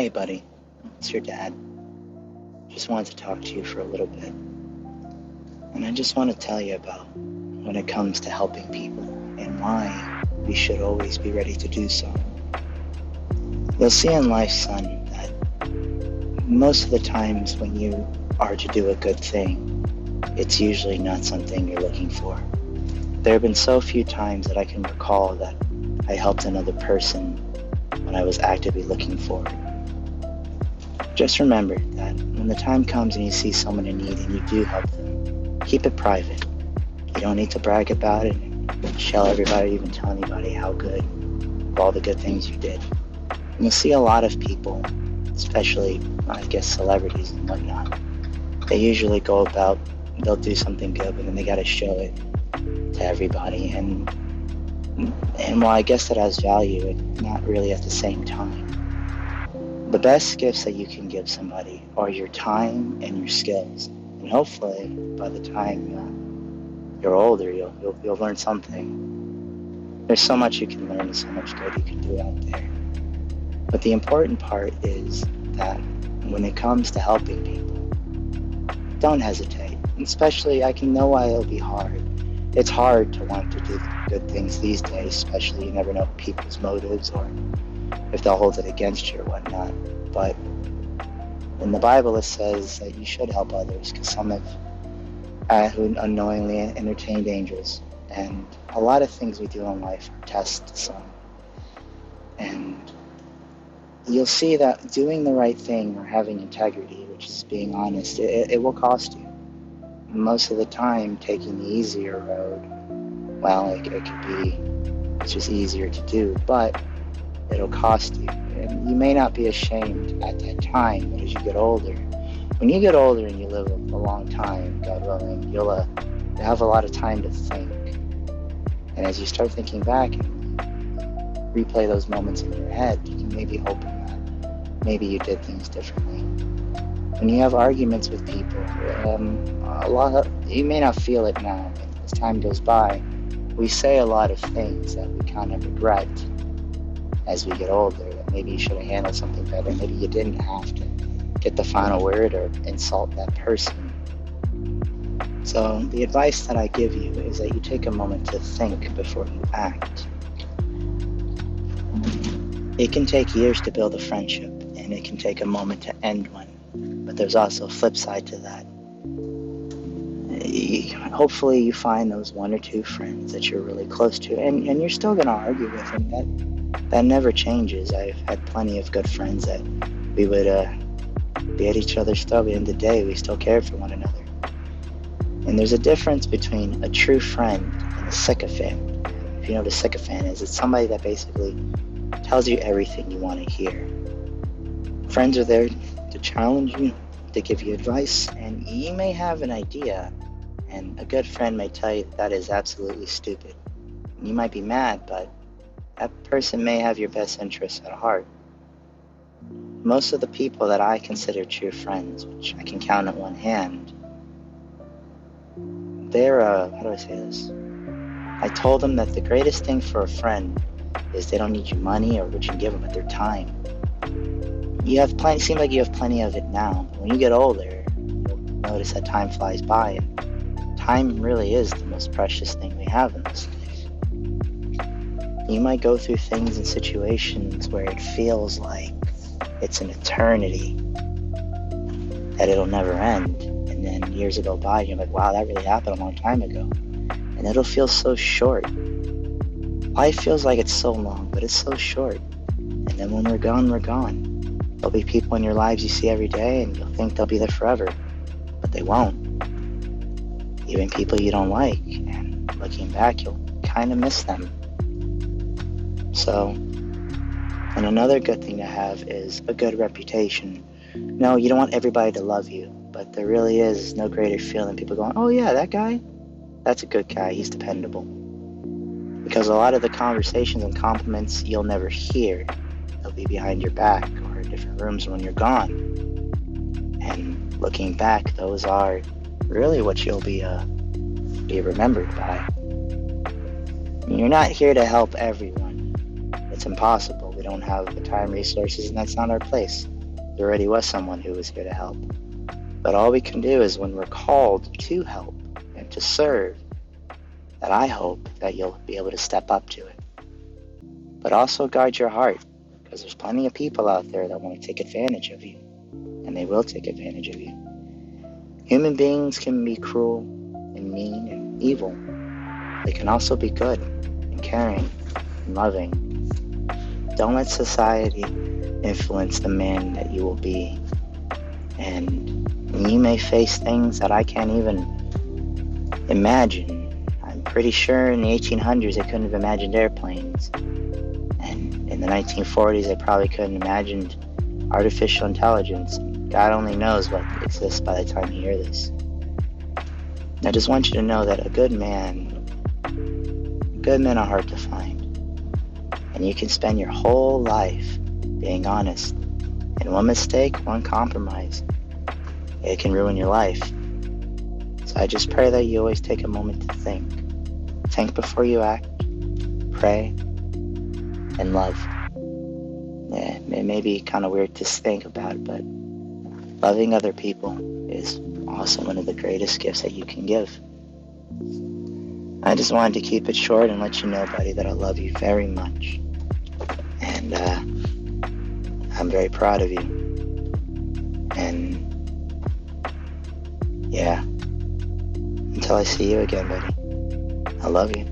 Hey buddy, it's your dad. Just wanted to talk to you for a little bit. And I just want to tell you about when it comes to helping people and why we should always be ready to do so. You'll see in life, son, that most of the times when you are to do a good thing, it's usually not something you're looking for. There have been so few times that I can recall that I helped another person when I was actively looking for it. Just remember that when the time comes and you see someone in need and you do help them, keep it private. You don't need to brag about it and tell everybody, even tell anybody how good, all the good things you did. And you'll see a lot of people, especially, I guess, celebrities and whatnot, they usually go about, they'll do something good, but then they got to show it to everybody. And while I guess that has value, it's not really at the same time. The best gifts that you can give somebody are your time and your skills. And hopefully, by the time you're older, you'll learn something. There's so much you can learn and so much good you can do out there. But the important part is that when it comes to helping people, don't hesitate. Especially, I can know why it'll be hard. It's hard to want to do good things these days, especially you never know people's motives or if they'll hold it against you or whatnot. But in the Bible it says that you should help others because some have who unknowingly entertained angels. And a lot of things we do in life are tests to some. And you'll see that doing the right thing or having integrity, which is being honest, it will cost you. Most of the time, taking the easier road, well, it could be, it's just easier to do, but it'll cost you. And you may not be ashamed at that time, but as you get older, when you get older and you live a long time, God willing, you'll have a lot of time to think. And as you start thinking back and replay those moments in your head, you can maybe open that. Maybe you did things differently. When you have arguments with people, you may not feel it now, but as time goes by, we say a lot of things that we kind of regret as we get older, that maybe you should have handled something better, maybe you didn't have to get the final word or insult that person. So the advice that I give you is that you take a moment to think before you act. It can take years to build a friendship, and it can take a moment to end one. But there's also a flip side to that. Hopefully you find those one or two friends that you're really close to, and you're still going to argue with them. That never changes. I've had plenty of good friends that we would be at each other's throat. At the end of the day, we still cared for one another. And there's a difference between a true friend and a sycophant. If you know what a sycophant is, it's somebody that basically tells you everything you want to hear. Friends are there to challenge you, to give you advice, and you may have an idea, and a good friend may tell you that is absolutely stupid. You might be mad, but that person may have your best interests at heart. Most of the people that I consider true friends, which I can count on one hand, they're, how do I say this? I told them that the greatest thing for a friend is they don't need your money or what you give them, but their time. You have plenty. It seems like you have plenty of it now. When you get older, you'll notice that time flies by, and time really is the most precious thing we have in this life. You might go through things and situations where it feels like it's an eternity, that it'll never end, and then years will go by, and you're like, wow, that really happened a long time ago, and it'll feel so short. Life feels like it's so long, but it's so short, and then when we're gone, we're gone. There'll be people in your lives you see every day and you'll think they'll be there forever, but they won't. Even people you don't like, and looking back, you'll kind of miss them. So, and another good thing to have is a good reputation. No, you don't want everybody to love you, but there really is no greater feeling people going, oh yeah, that guy, that's a good guy, he's dependable. Because a lot of the conversations and compliments you'll never hear. They'll be behind your back or in different rooms when you're gone. And looking back, those are really what you'll be remembered by. You're not here to help everyone. It's impossible. We don't have the time, resources, and that's not our place. There already was someone who was here to help. But all we can do is when we're called to help and to serve, that I hope that you'll be able to step up to it. But also guard your heart, because there's plenty of people out there that want to take advantage of you, and they will take advantage of you. Human beings can be cruel and mean and evil. They can also be good and caring and loving. Don't let society influence the man that you will be. And you may face things that I can't even imagine. I'm pretty sure in the 1800s they couldn't have imagined airplanes. And in the 1940s they probably couldn't have imagined artificial intelligence. God only knows what exists by the time you hear this. And I just want you to know that good men are hard to find. And you can spend your whole life being honest. And one mistake, one compromise, it can ruin your life. So I just pray that you always take a moment to think. Think before you act, pray, and love. Yeah, it may be kind of weird to think about, but loving other people is also one of the greatest gifts that you can give. I just wanted to keep it short and let you know, buddy, that I love you very much. And I'm very proud of you. And yeah, until I see you again, buddy, I love you.